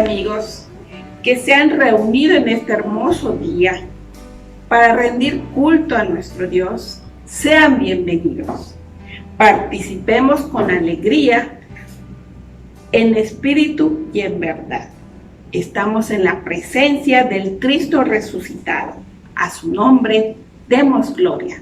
amigos que se han reunido en este hermoso día para rendir culto a nuestro Dios, sean bienvenidos. Participemos con alegría, en espíritu y en verdad. Estamos en la presencia del Cristo resucitado. A su nombre demos gloria.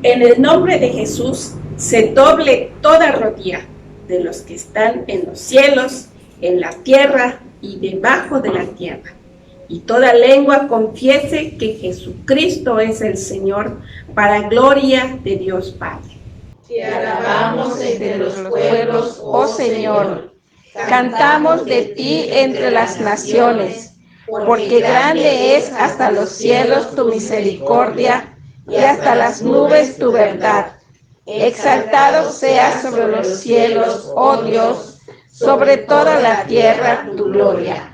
En el nombre de Jesús se doble toda rodilla de los que están en los cielos, en la tierra y debajo de la tierra. Y toda lengua confiese que Jesucristo es el Señor, para gloria de Dios Padre. Te alabamos entre los pueblos, oh Señor. Cantamos de ti entre las naciones, porque grande es hasta los cielos tu misericordia, y hasta las nubes tu verdad. Exaltado seas sobre los cielos, oh Dios, sobre toda la tierra tu gloria.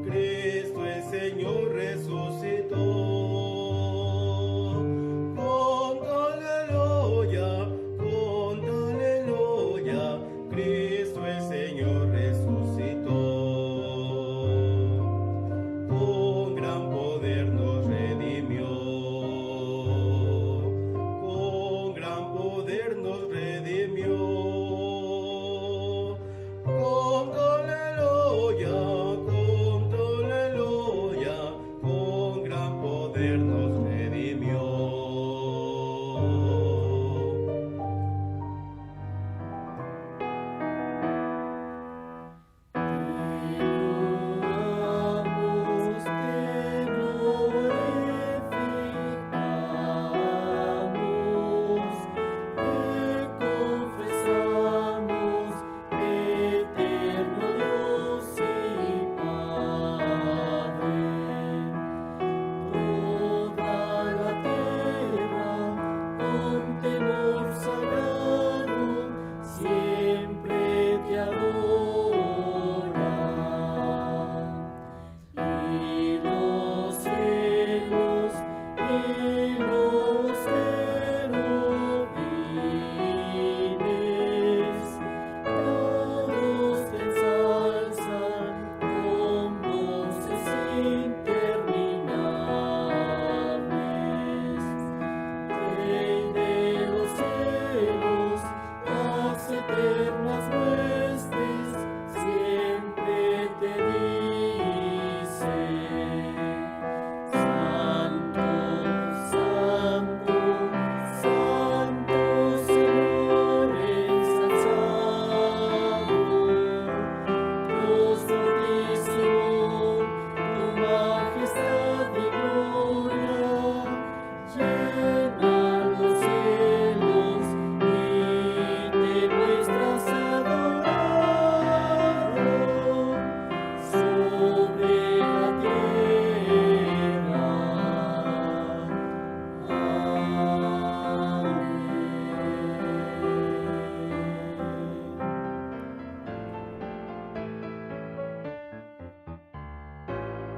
Cristo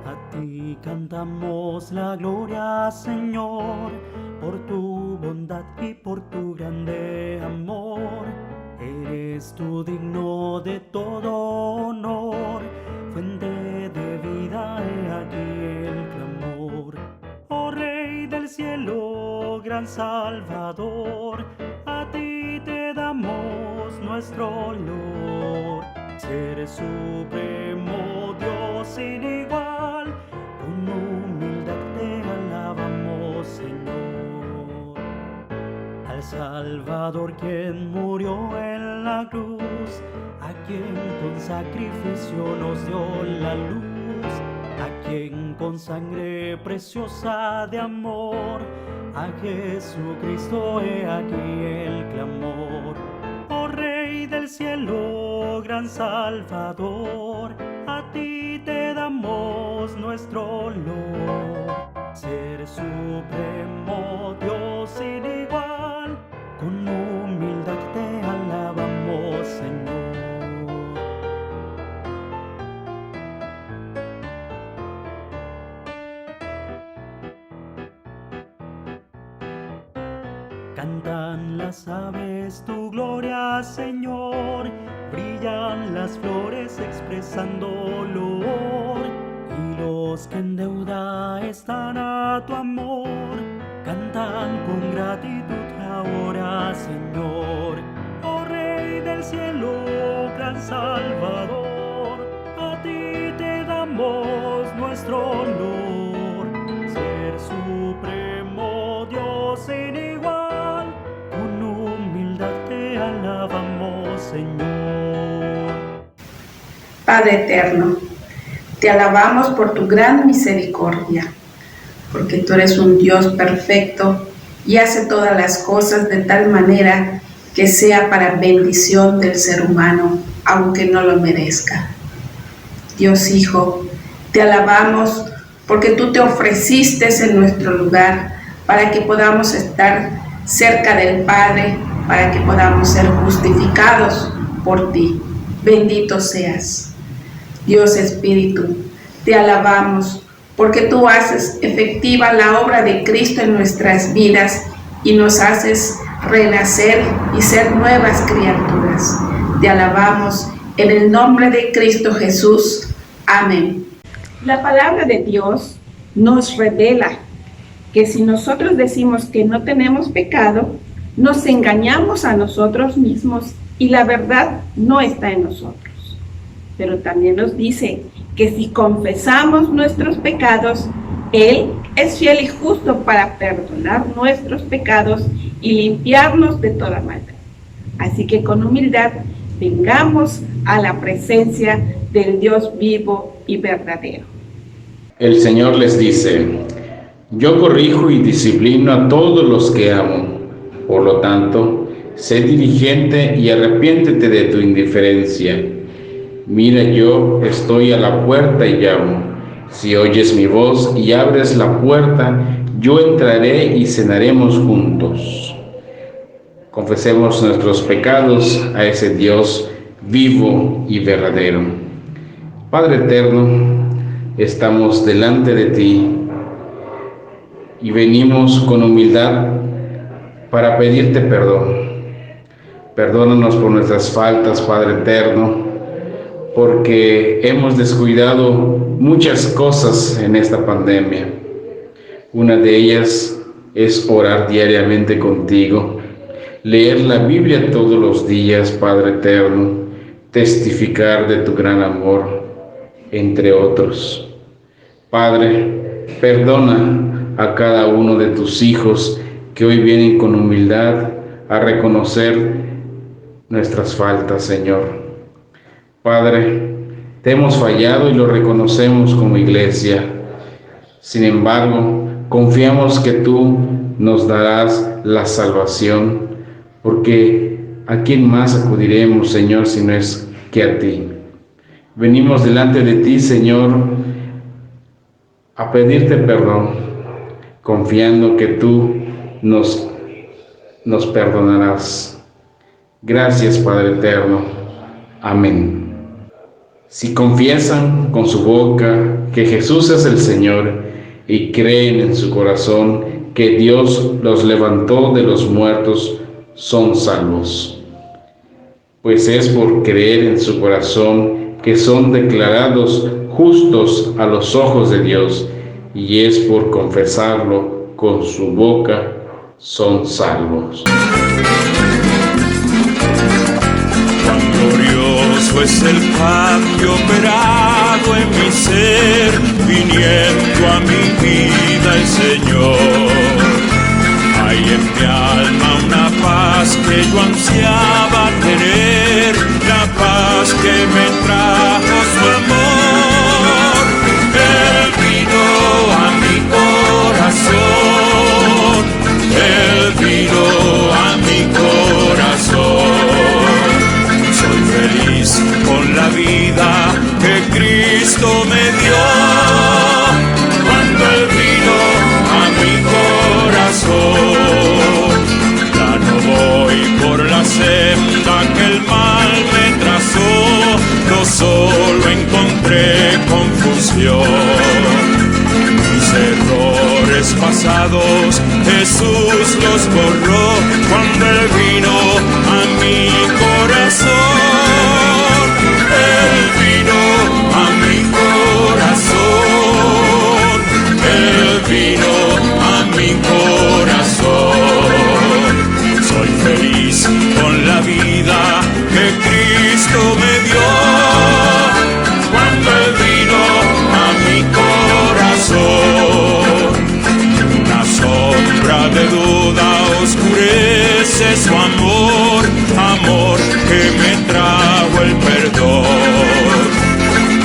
A ti cantamos la gloria, Señor, por tu bondad y por tu grande amor. Eres tú digno de todo honor, fuente de vida, he aquí el clamor. Oh Rey del cielo, gran Salvador, a ti te damos nuestro olor. Ser supremo, Dios sin igual, con humildad te alabamos, Señor. Al Salvador quien murió en la cruz, a quien con sacrificio nos dio la luz, a quien con sangre preciosa de amor, a Jesucristo he aquí el clamor. Oh Rey del cielo, gran Salvador, a ti te damos nuestro olor. Ser supremo, Dios sin igual, con humildad te alabamos, Señor. Cantan las aves tu gloria, Señor, brillan las flores expresando olor, y los que en deuda están a tu amor, cantan con gratitud ahora, Señor. Oh Rey del cielo, gran Salvador, a ti te damos nuestro honor. Ser supremo, Dios sin igual, con humildad te alabamos, Señor. Padre eterno, te alabamos por tu gran misericordia, porque tú eres un Dios perfecto y hace todas las cosas de tal manera que sea para bendición del ser humano, aunque no lo merezca. Dios Hijo, te alabamos porque tú te ofreciste en nuestro lugar para que podamos estar cerca del Padre, para que podamos ser justificados por ti. Bendito seas. Dios Espíritu, te alabamos porque tú haces efectiva la obra de Cristo en nuestras vidas y nos haces renacer y ser nuevas criaturas. Te alabamos en el nombre de Cristo Jesús. Amén. La palabra de Dios nos revela que si nosotros decimos que no tenemos pecado, nos engañamos a nosotros mismos y la verdad no está en nosotros. Pero también nos dice que si confesamos nuestros pecados, Él es fiel y justo para perdonar nuestros pecados y limpiarnos de toda maldad. Así que con humildad vengamos a la presencia del Dios vivo y verdadero. El Señor les dice: yo corrijo y disciplino a todos los que amo. Por lo tanto, sé diligente y arrepiéntete de tu indiferencia. Mira, yo estoy a la puerta y llamo. Si oyes mi voz y abres la puerta, yo entraré y cenaremos juntos. Confesemos nuestros pecados a ese Dios vivo y verdadero. Padre eterno, estamos delante de ti y venimos con humildad para pedirte perdón. Perdónanos por nuestras faltas, Padre eterno, porque hemos descuidado muchas cosas en esta pandemia. Una de ellas es orar diariamente contigo, leer la Biblia todos los días, Padre eterno, testificar de tu gran amor, entre otros. Padre, perdona a cada uno de tus hijos que hoy vienen con humildad a reconocer nuestras faltas, Señor. Padre, te hemos fallado y lo reconocemos como iglesia. Sin embargo, confiamos que tú nos darás la salvación, porque ¿a quién más acudiremos, Señor, si no es que a ti? Venimos delante de ti, Señor, a pedirte perdón, confiando que tú nos perdonarás. Gracias, Padre eterno. Amén. Si confiesan con su boca que Jesús es el Señor y creen en su corazón que Dios los levantó de los muertos, son salvos. Pues es por creer en su corazón que son declarados justos a los ojos de Dios, y es por confesarlo con su boca, son salvos. Cuán glorioso es el cambio operado en mi ser, viniendo a mi vida el Señor. Hay en mi alma una paz que yo ansiaba tener, la paz que me trajo su amor. Él vino a mi corazón, Él vino a mi corazón. Soy feliz con la vida que Cristo me dio, cuando Él vino a mi corazón. Ya no voy por la senda que el mal me trazó, no solo encontré confusión. Mis errores pasados Jesús los borró, cuando Él vino a mi corazón. Él vino a mi corazón, Él vino a mi corazón. Soy feliz con la vida que Cristo me dio, cuando Él vino a mi corazón. Una sombra de duda oscurece su amor, amor que me trajo el perdón.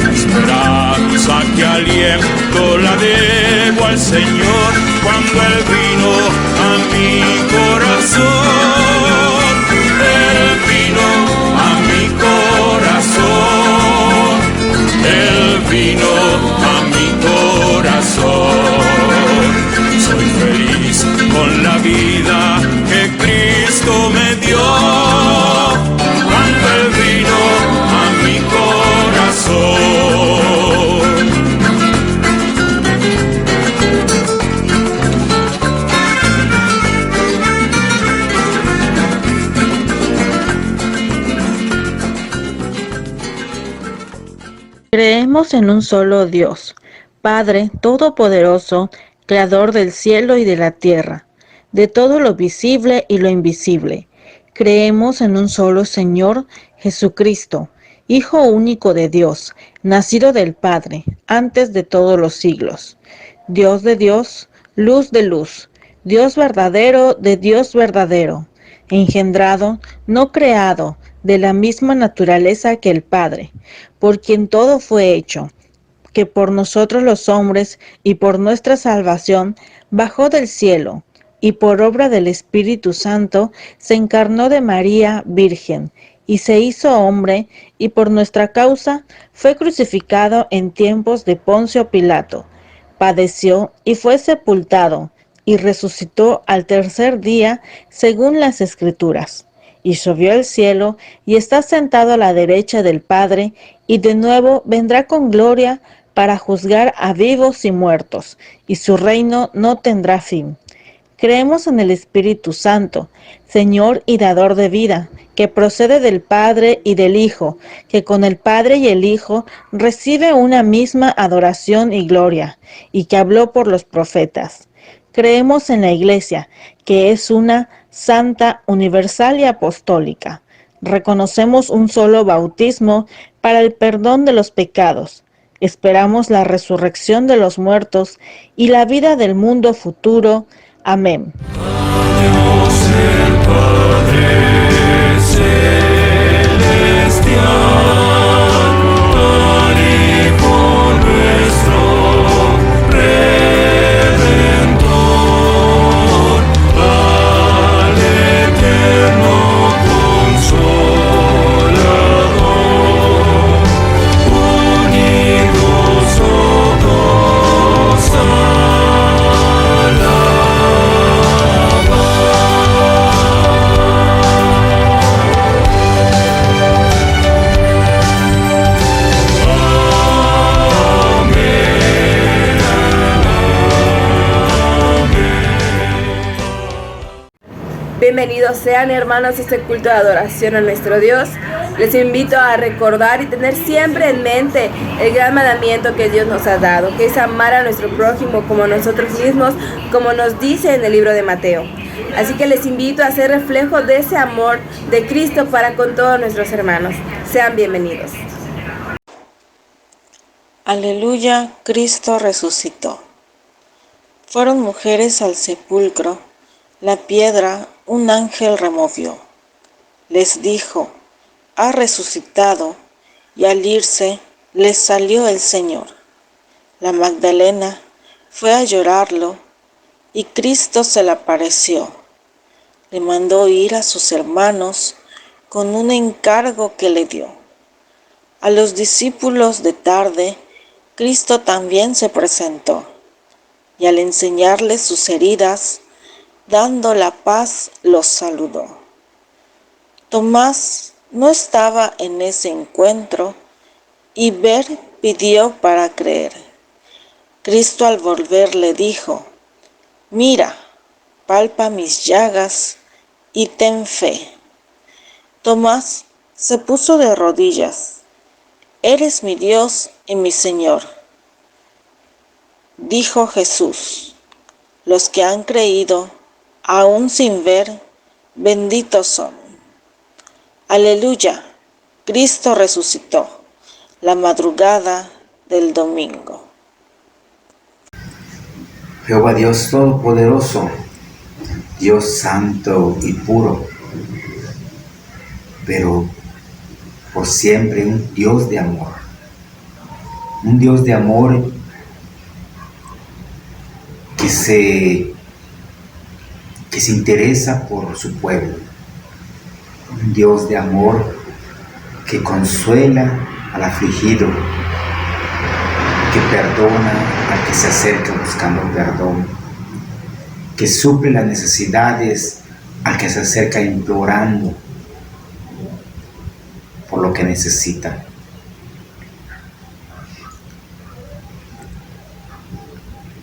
La esperanza que aliento la debo al Señor, cuando Él vino a mi corazón. Él vino a mi corazón, Él vino a mi corazón. Soy feliz con la vida que Cristo me dio, cuando Él vino a mi corazón. Creemos en un solo Dios, Padre Todopoderoso, Creador del cielo y de la tierra, de todo lo visible y lo invisible. Creemos en un solo Señor, Jesucristo, Hijo único de Dios, nacido del Padre, antes de todos los siglos. Dios de Dios, luz de luz, Dios verdadero de Dios verdadero, engendrado, no creado, de la misma naturaleza que el Padre, por quien todo fue hecho, que por nosotros los hombres y por nuestra salvación bajó del cielo, y por obra del Espíritu Santo se encarnó de María Virgen, y se hizo hombre, y por nuestra causa fue crucificado en tiempos de Poncio Pilato. Padeció y fue sepultado, y resucitó al tercer día según las Escrituras. Y subió al cielo, y está sentado a la derecha del Padre, y de nuevo vendrá con gloria para juzgar a vivos y muertos, y su reino no tendrá fin. Creemos en el Espíritu Santo, Señor y dador de vida, que procede del Padre y del Hijo, que con el Padre y el Hijo recibe una misma adoración y gloria, y que habló por los profetas. Creemos en la Iglesia, que es una santa, universal y apostólica. Reconocemos un solo bautismo para el perdón de los pecados. Esperamos la resurrección de los muertos y la vida del mundo futuro. Amén. Dios el Padre celestial, al Hijo nuestro Redentor, al eterno Consolador, unidos todos a la paz. Bienvenidos sean, hermanos, a este culto de adoración a nuestro Dios. Les invito a recordar y tener siempre en mente el gran mandamiento que Dios nos ha dado, que es amar a nuestro prójimo como nosotros mismos, como nos dice en el libro de Mateo. Así que les invito a hacer reflejo de ese amor de Cristo para con todos nuestros hermanos. Sean bienvenidos. Aleluya, Cristo resucitó. Fueron mujeres al sepulcro. La piedra un ángel removió. Les dijo, ha resucitado, y al irse les salió el Señor. La Magdalena fue a llorarlo, y Cristo se le apareció. Le mandó ir a sus hermanos con un encargo que le dio. A los discípulos de tarde, Cristo también se presentó, y al enseñarles sus heridas, dando la paz, los saludó. Tomás no estaba en ese encuentro, y ver pidió para creer. Cristo al volver le dijo, mira, palpa mis llagas y ten fe. Tomás se puso de rodillas. Eres mi Dios y mi Señor. Dijo Jesús, los que han creído, aún sin ver, benditos son. Aleluya, Cristo resucitó, la madrugada del domingo. Jehová Dios Todopoderoso, Dios santo y puro, pero por siempre un Dios de amor que se interesa por su pueblo, un Dios de amor que consuela al afligido, que perdona al que se acerca buscando perdón, que suple las necesidades al que se acerca implorando por lo que necesita.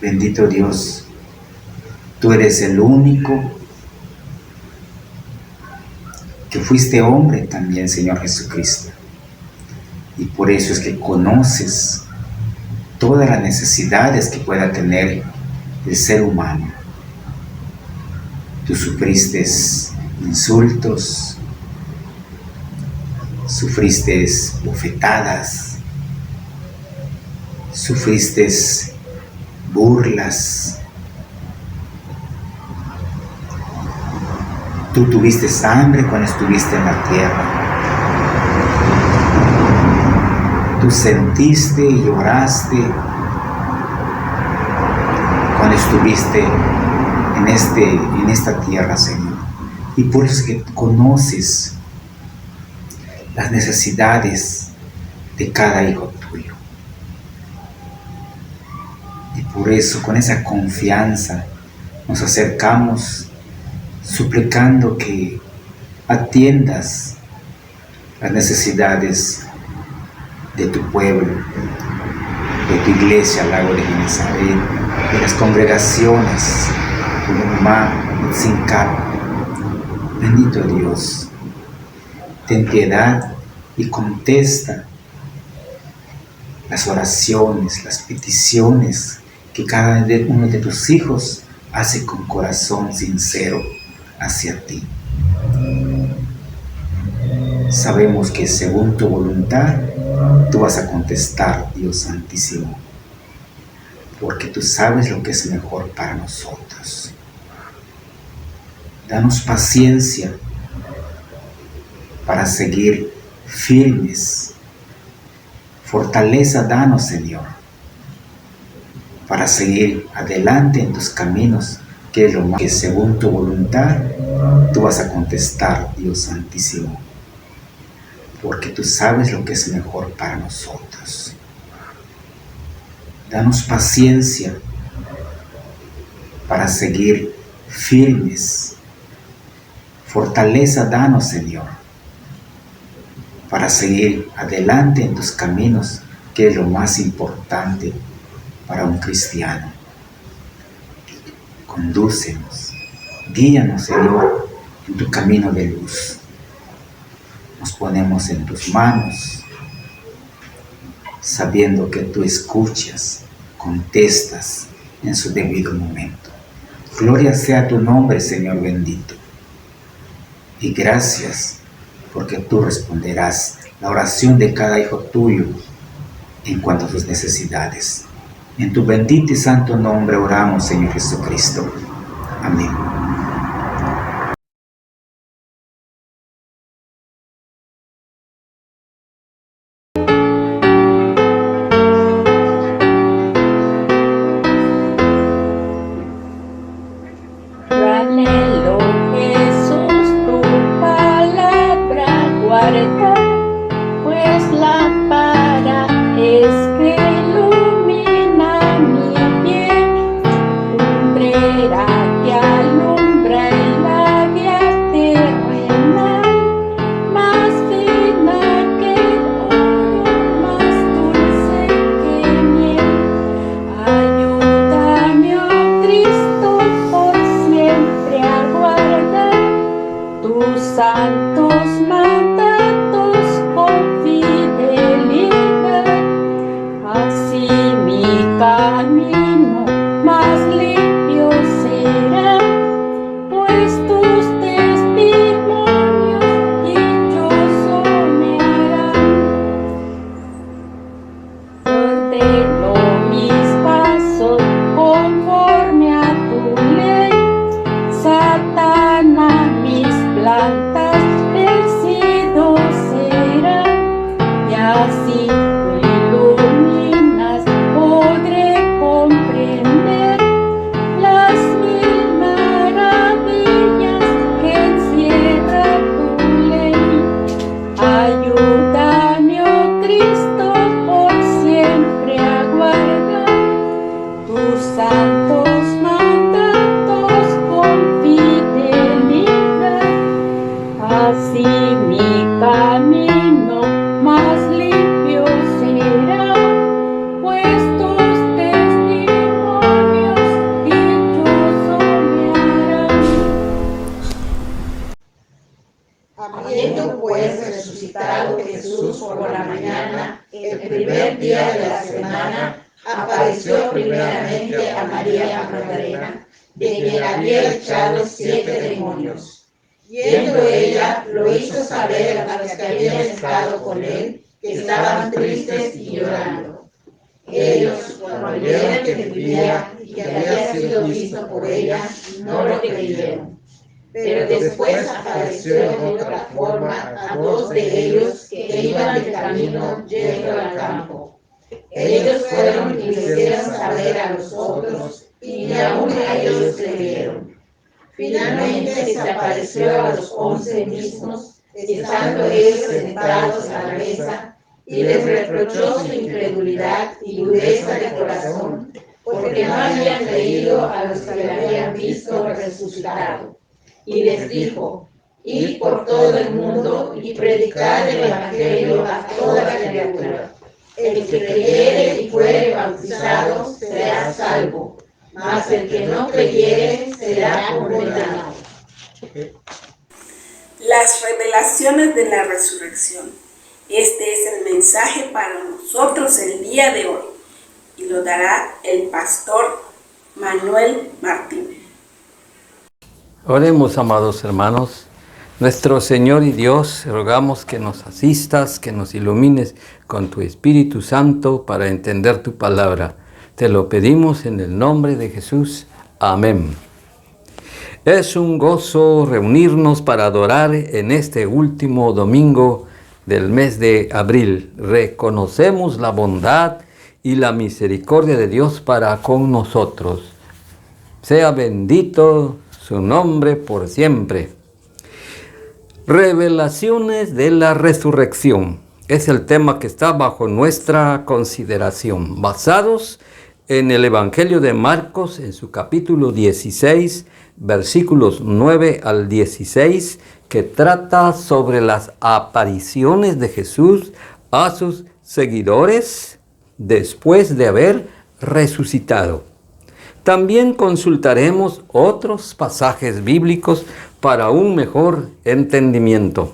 Bendito Dios, tú eres el único que fuiste hombre también, Señor Jesucristo. Y por eso es que conoces todas las necesidades que pueda tener el ser humano. Tú sufriste insultos, sufriste bofetadas, sufriste burlas. Tú tuviste hambre cuando estuviste en la tierra. Tú sentiste y lloraste cuando estuviste en esta tierra, Señor. Y por eso es que conoces las necesidades de cada hijo tuyo. Y por eso, con esa confianza, nos acercamos suplicando que atiendas las necesidades de tu pueblo, de tu iglesia al lago de Genesaret, de las congregaciones, Urumá, Tzincap. Bendito Dios, ten piedad y contesta las oraciones, las peticiones que cada uno de tus hijos hace con corazón sincero hacia ti. Sabemos que según tu voluntad, tú vas a contestar, Dios Santísimo, porque tú sabes lo que es mejor para nosotros. Danos paciencia para seguir firmes. Fortaleza danos, Señor, para seguir adelante en tus caminos, que es lo más que según tu voluntad tú vas a contestar, Dios Santísimo, porque tú sabes lo que es mejor para nosotros. Danos paciencia para seguir firmes. Fortaleza danos, Señor, para seguir adelante en tus caminos, que es lo más importante para un cristiano. Condúcenos, guíanos, Señor, en tu camino de luz. Nos ponemos en tus manos, sabiendo que tú escuchas, contestas en su debido momento. Gloria sea tu nombre, Señor bendito. Y gracias porque tú responderás la oración de cada hijo tuyo en cuanto a sus necesidades. En tu bendito y santo nombre oramos, Señor Jesucristo. Amén. Anhelo, Jesús, tu palabra guarda, pues lámpara es que ilumina mi pie, lumbrera que alumbra en la vía terrenal, más fina que el oro, más dulce que miel. Ayúdame, oh Cristo, por siempre a guardar tus santos mandatos con fidelidad. Así mi camino más limpio será, pues tus testimonios dichoso me harán. Ordeno mis pasos conforme a tu ley, Satana mis plantas vencido será, y así tú iluminas, podré comprender las mil maravillas que encierra tu ley. Ayúdame, oh Cristo, por siempre a guardar tus santos mandatos con fidelidad. Así mi camino más limpio será, pues tus testimonios dichoso me harán. Habiendo pues resucitado Jesús por la mañana, el primer día de la semana, apareció primeramente a María Magdalena, de quien había echado 7 demonios. Yendo ella, lo hizo saber a los que habían estado con él, que estaban tristes y llorando. Ellos, cuando vieron que vivía y que había sido visto por ella, no lo creyeron. Pero después apareció de otra forma a 2 de ellos que iban de camino yendo al campo. Ellos fueron y le hicieron saber a los otros, y ni aun ellos creyeron. Finalmente se apareció a los 11 mismos, estando ellos sentados a la mesa, y les reprochó su incredulidad y dureza de corazón, porque no habían creído a los que le habían visto resucitado. Y les dijo: id por todo el mundo y predicad el evangelio a toda la criatura. El que creyere y fuere bautizado será salvo, mas el que no creyere será condenado. Las revelaciones de la resurrección. Este es el mensaje para nosotros el día de hoy, y lo dará el pastor Manuel Martínez. Oremos, amados hermanos. Nuestro Señor y Dios, rogamos que nos asistas, que nos ilumines con tu Espíritu Santo para entender tu palabra. Te lo pedimos en el nombre de Jesús. Amén. Es un gozo reunirnos para adorar en este último domingo del mes de abril. Reconocemos la bondad y la misericordia de Dios para con nosotros. Sea bendito su nombre por siempre. Revelaciones de la resurrección es el tema que está bajo nuestra consideración, basados en el Evangelio de Marcos, en su capítulo 16, versículos 9 al 16, que trata sobre las apariciones de Jesús a sus seguidores después de haber resucitado. También consultaremos otros pasajes bíblicos para un mejor entendimiento.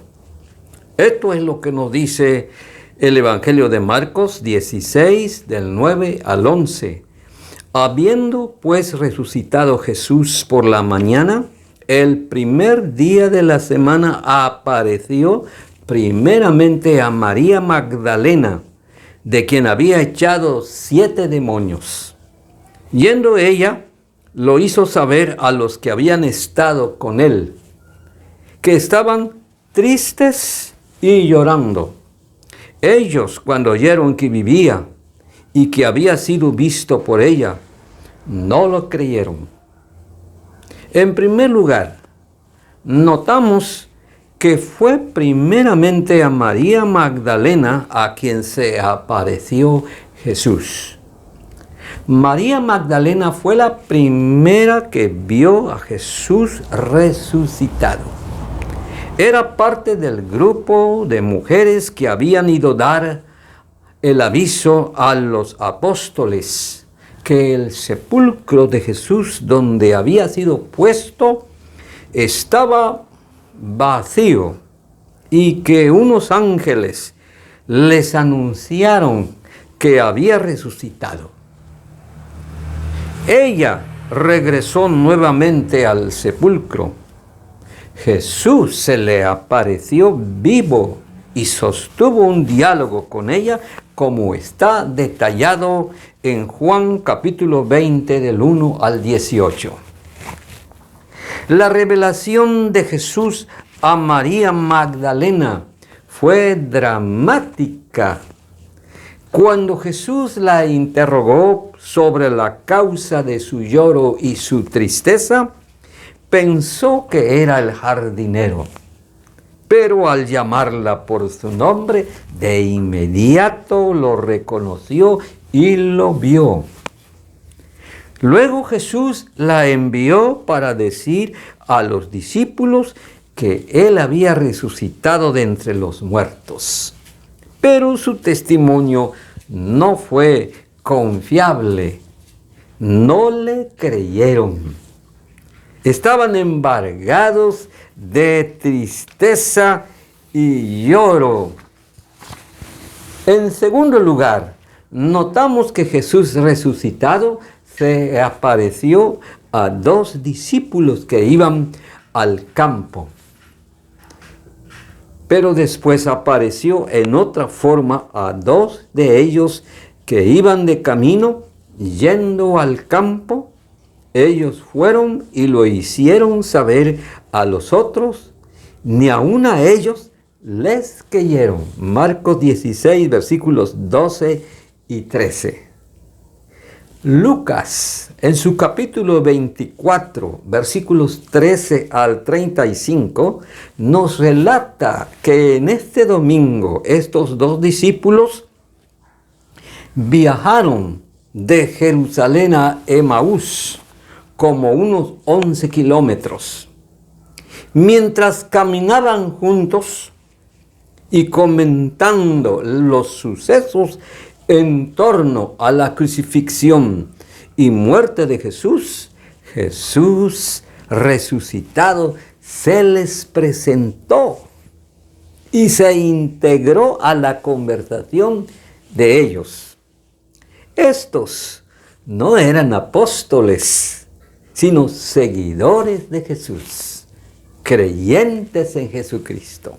Esto es lo que nos dice el Evangelio de Marcos 16, del 9 al 11. Habiendo pues resucitado Jesús por la mañana, el primer día de la semana apareció primeramente a María Magdalena, de quien había echado 7 demonios. Yendo ella, lo hizo saber a los que habían estado con él, que estaban tristes y llorando. Ellos, cuando oyeron que vivía y que había sido visto por ella, no lo creyeron. En primer lugar, notamos que fue primeramente a María Magdalena a quien se apareció Jesús. María Magdalena fue la primera que vio a Jesús resucitado. Era parte del grupo de mujeres que habían ido a dar el aviso a los apóstoles que el sepulcro de Jesús donde había sido puesto estaba vacío y que unos ángeles les anunciaron que había resucitado. Ella regresó nuevamente al sepulcro. Jesús se le apareció vivo y sostuvo un diálogo con ella, como está detallado en Juan capítulo 20 del 1 al 18. La revelación de Jesús a María Magdalena fue dramática. Cuando Jesús la interrogó sobre la causa de su lloro y su tristeza, pensó que era el jardinero. Pero al llamarla por su nombre, de inmediato lo reconoció y lo vio. Luego Jesús la envió para decir a los discípulos que él había resucitado de entre los muertos. Pero su testimonio no fue confiable. No le creyeron. Estaban embargados de tristeza y lloro. En segundo lugar, notamos que Jesús resucitado se apareció a 2 discípulos que iban al campo. Pero después apareció en otra forma a 2 de ellos que iban de camino yendo al campo. Ellos fueron y lo hicieron saber a los otros, ni aun a ellos les creyeron. Marcos 16, versículos 12 y 13. Lucas, en su capítulo 24, versículos 13 al 35, nos relata que en este domingo estos 2 discípulos viajaron de Jerusalén a Emaús, como unos 11 kilómetros. Mientras caminaban juntos y comentando los sucesos en torno a la crucifixión y muerte de Jesús, Jesús resucitado se les presentó y se integró a la conversación de ellos. Estos no eran apóstoles, sino seguidores de Jesús, creyentes en Jesucristo.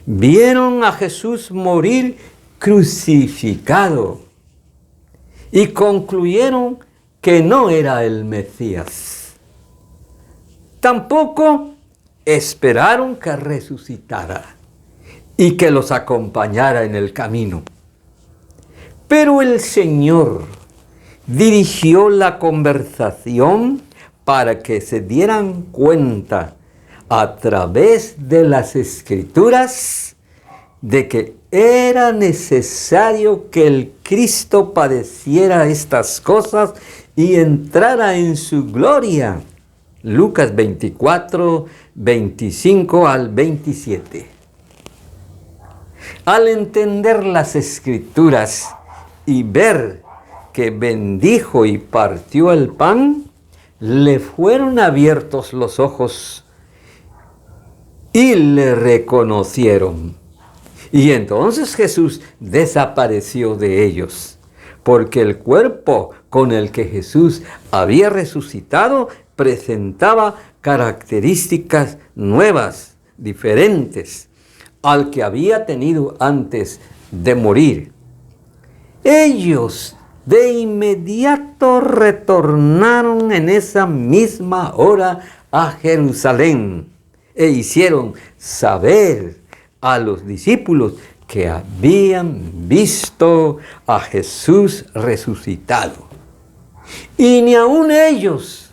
Vieron a Jesús morir crucificado y concluyeron que no era el Mesías. Tampoco esperaron que resucitara y que los acompañara en el camino. Pero el Señor dirigió la conversación para que se dieran cuenta a través de las Escrituras de que era necesario que el Cristo padeciera estas cosas y entrara en su gloria. Lucas 24, 25 al 27. Al entender las Escrituras y ver que bendijo y partió el pan, le fueron abiertos los ojos y le reconocieron. Y entonces Jesús desapareció de ellos, porque el cuerpo con el que Jesús había resucitado presentaba características nuevas, diferentes al que había tenido antes de morir. Ellos de inmediato retornaron en esa misma hora a Jerusalén e hicieron saber a los discípulos que habían visto a Jesús resucitado. Y ni aun ellos,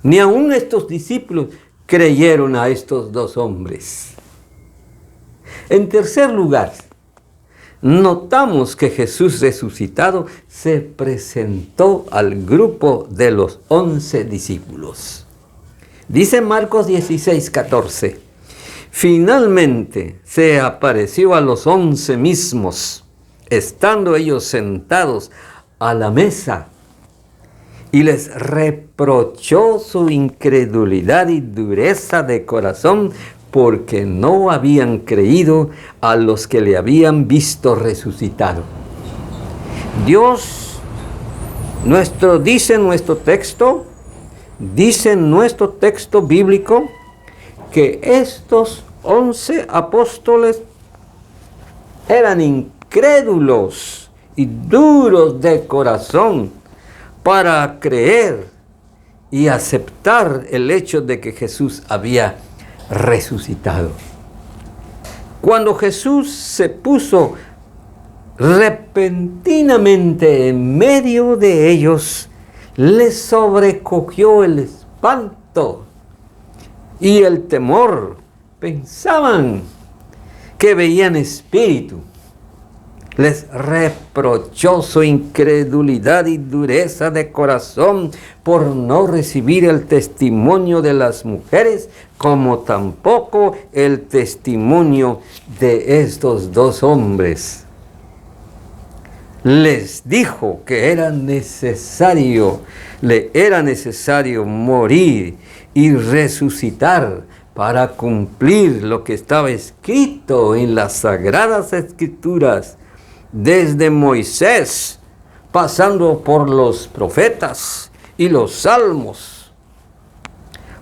ni aun estos discípulos creyeron a estos dos hombres. En tercer lugar, notamos que Jesús resucitado se presentó al grupo de los 11 discípulos. Dice Marcos 16:14. Finalmente se apareció a los 11 mismos, estando ellos sentados a la mesa, y les reprochó su incredulidad y dureza de corazón, porque no habían creído a los que le habían visto resucitado. Dice nuestro texto bíblico, que estos 11 apóstoles eran incrédulos y duros de corazón para creer y aceptar el hecho de que Jesús había resucitado. Cuando Jesús se puso repentinamente en medio de ellos, les sobrecogió el espanto y el temor. Pensaban que veían espíritu. Les reprochó su incredulidad y dureza de corazón por no recibir el testimonio de las mujeres, como tampoco el testimonio de estos dos hombres. Les dijo que le era necesario morir y resucitar para cumplir lo que estaba escrito en las Sagradas Escrituras, desde Moisés, pasando por los profetas y los salmos.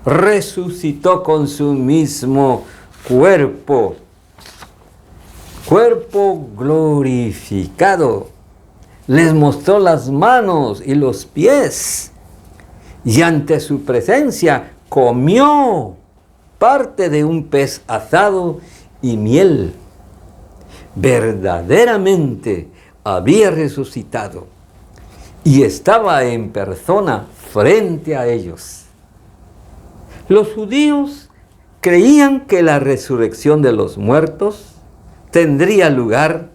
Resucitó con su mismo cuerpo glorificado. Les mostró las manos y los pies, y ante su presencia comió parte de un pez asado y miel. Verdaderamente había resucitado y estaba en persona frente a ellos. Los judíos creían que la resurrección de los muertos tendría lugar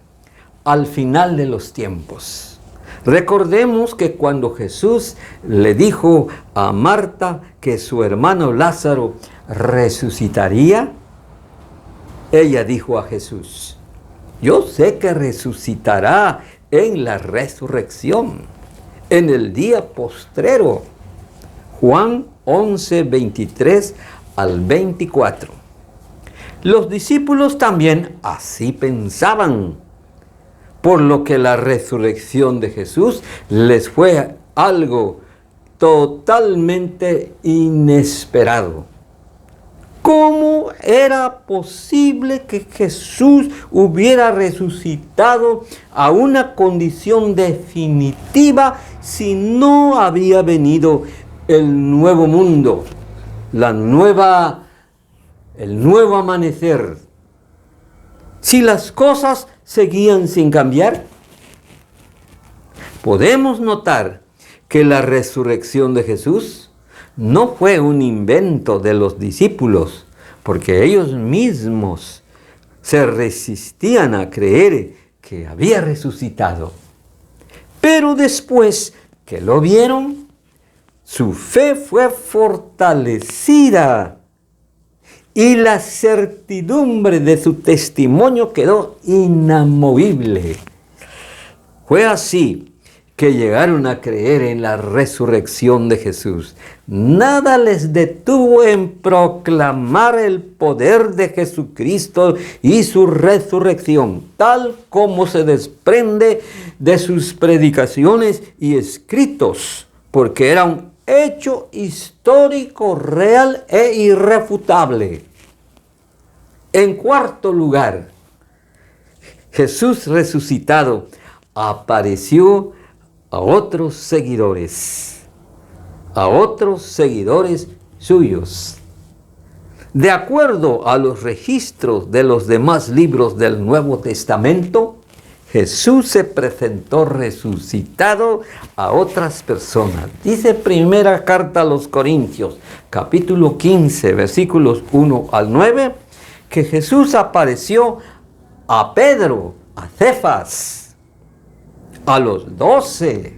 al final de los tiempos. Recordemos que cuando Jesús le dijo a Marta que su hermano Lázaro resucitaría, ella dijo a Jesús: yo sé que resucitará en la resurrección, en el día postrero. Juan 11, 23 al 24. Los discípulos también así pensaban, por lo que la resurrección de Jesús les fue algo totalmente inesperado. ¿Cómo era posible que Jesús hubiera resucitado a una condición definitiva si no había venido el nuevo mundo, el nuevo amanecer? Si las cosas seguían sin cambiar, podemos notar que la resurrección de Jesús no fue un invento de los discípulos, porque ellos mismos se resistían a creer que había resucitado. Pero después que lo vieron, su fe fue fortalecida y la certidumbre de su testimonio quedó inamovible. Fue así que llegaron a creer en la resurrección de Jesús. Nada les detuvo en proclamar el poder de Jesucristo y su resurrección, tal como se desprende de sus predicaciones y escritos, porque era un hecho histórico, real e irrefutable. En cuarto lugar, Jesús resucitado apareció a otros seguidores suyos. De acuerdo a los registros de los demás libros del Nuevo Testamento, Jesús se presentó resucitado a otras personas. Dice primera carta a los Corintios, capítulo 15, versículos 1 al 9, que Jesús apareció a Pedro, a Cefas, a los 12,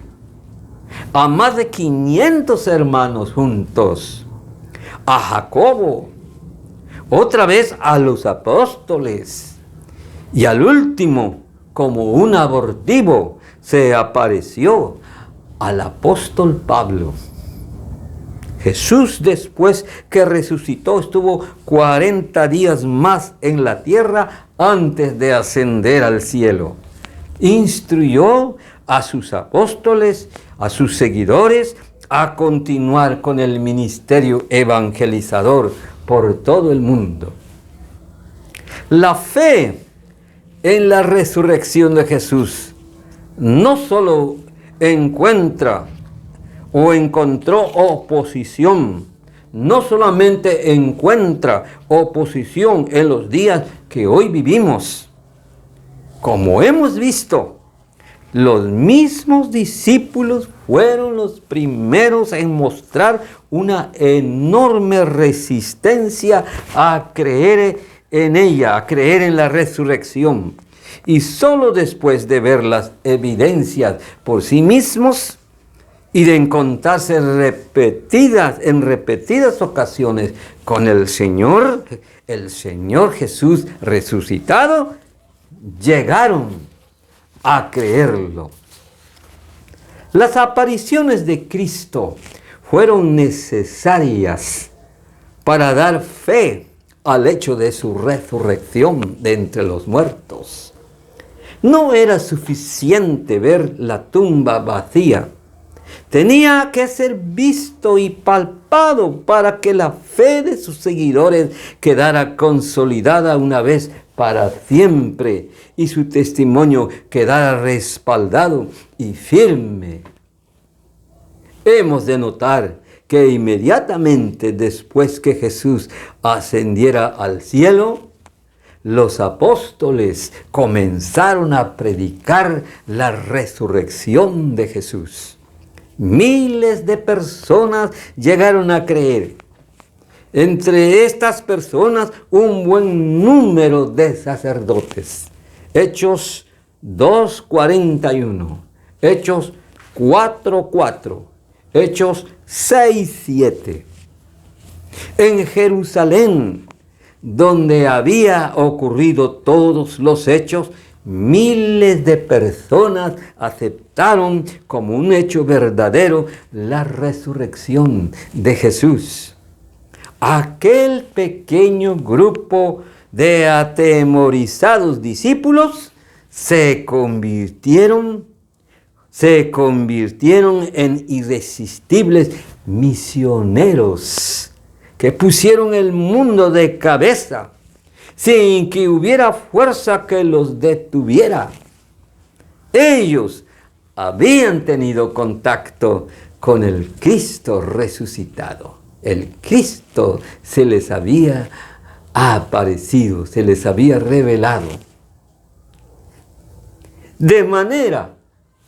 a más de 500 hermanos juntos, a Jacobo, otra vez a los apóstoles, y al último, como un abortivo, se apareció al apóstol Pablo. Jesús, después que resucitó, estuvo 40 días más en la tierra antes de ascender al cielo. Instruyó a sus apóstoles, a sus seguidores, a continuar con el ministerio evangelizador por todo el mundo. La fe en la resurrección de Jesús no solo encontró oposición, no solamente encuentra oposición en los días que hoy vivimos. Como hemos visto, los mismos discípulos fueron los primeros en mostrar una enorme resistencia a creer en ella, a creer en la resurrección. Y solo después de ver las evidencias por sí mismos y de encontrarse en repetidas ocasiones con el Señor Jesús resucitado, llegaron a creerlo. Las apariciones de Cristo fueron necesarias para dar fe al hecho de su resurrección de entre los muertos. No era suficiente ver la tumba vacía. Tenía que ser visto y palpado para que la fe de sus seguidores quedara consolidada una vez para siempre y su testimonio quedara respaldado y firme. Hemos de notar que inmediatamente después que Jesús ascendiera al cielo, los apóstoles comenzaron a predicar la resurrección de Jesús. Miles de personas llegaron a creer. Entre estas personas, un buen número de sacerdotes. Hechos 2:41, Hechos 4:4, Hechos 6:7. En Jerusalén, donde había ocurrido todos los hechos, miles de personas aceptaron como un hecho verdadero la resurrección de Jesús. Aquel pequeño grupo de atemorizados discípulos se convirtieron en irresistibles misioneros que pusieron el mundo de cabeza sin que hubiera fuerza que los detuviera. Ellos habían tenido contacto con el Cristo resucitado. El Cristo se les había aparecido, se les había revelado. De manera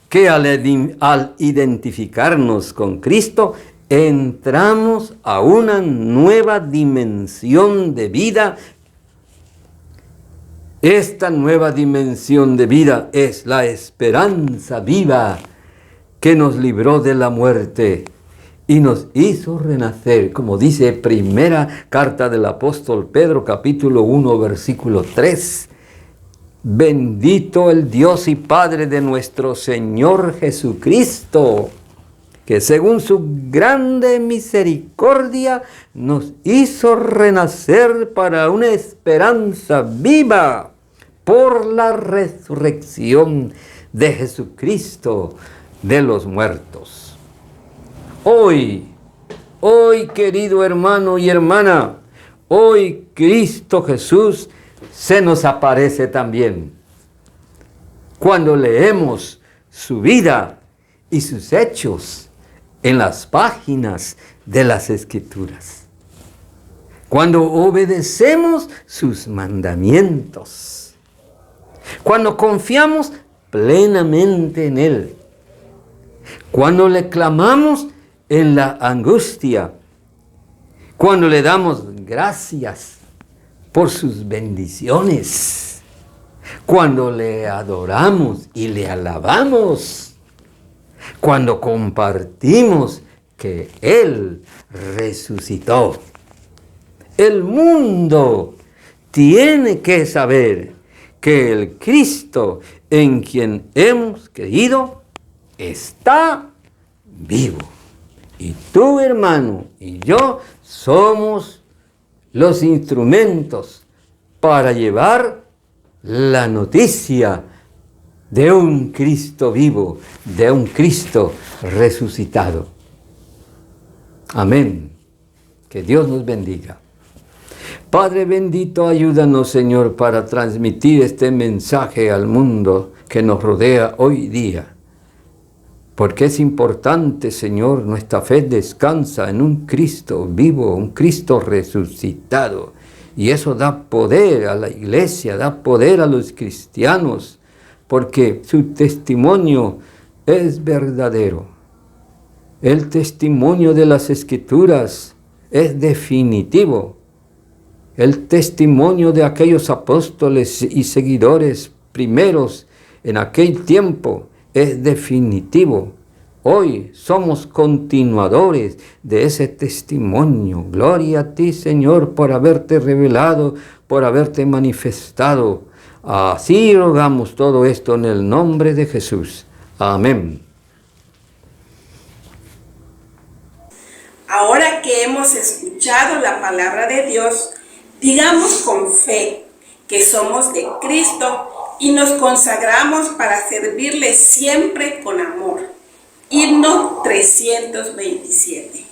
que al identificarnos con Cristo, entramos a una nueva dimensión de vida. Esta nueva dimensión de vida es la esperanza viva que nos libró de la muerte y nos hizo renacer, como dice primera carta del apóstol Pedro, capítulo 1, versículo 3. Bendito el Dios y Padre de nuestro Señor Jesucristo, que según su grande misericordia nos hizo renacer para una esperanza viva por la resurrección de Jesucristo de los muertos. Hoy, querido hermano y hermana, hoy Cristo Jesús se nos aparece también. Cuando leemos su vida y sus hechos en las páginas de las Escrituras. Cuando obedecemos sus mandamientos. Cuando confiamos plenamente en Él. Cuando le clamamos en la angustia. Cuando le damos gracias por sus bendiciones. Cuando le adoramos y le alabamos. Cuando compartimos que Él resucitó. El mundo tiene que saber que el Cristo en quien hemos creído está vivo. Y tú, hermano, y yo somos los instrumentos para llevar la noticia de un Cristo vivo, de un Cristo resucitado. Amén. Que Dios nos bendiga. Padre bendito, ayúdanos, Señor, para transmitir este mensaje al mundo que nos rodea hoy día. Porque es importante, Señor, nuestra fe descansa en un Cristo vivo, un Cristo resucitado. Y eso da poder a la iglesia, da poder a los cristianos, porque su testimonio es verdadero. El testimonio de las Escrituras es definitivo. El testimonio de aquellos apóstoles y seguidores primeros en aquel tiempo es definitivo. Hoy somos continuadores de ese testimonio. Gloria a ti, Señor, por haberte revelado, por haberte manifestado. Así rogamos todo esto en el nombre de Jesús. Amén. Ahora que hemos escuchado la palabra de Dios, digamos con fe que somos de Cristo y nos consagramos para servirle siempre con amor. Himno 327.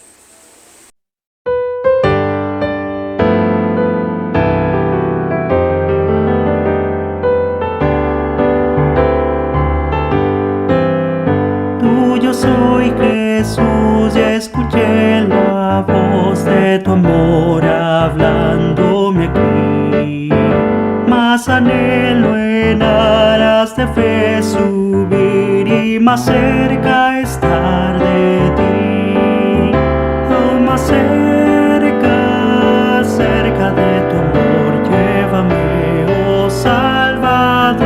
Tuyo soy, Jesús, ya escuché la voz de tu amor hablándome aquí. Más anhelo en alas de fe subir y más cerca estar de ti. Aún más cerca, cerca de tu amor, llévame, oh Salvador.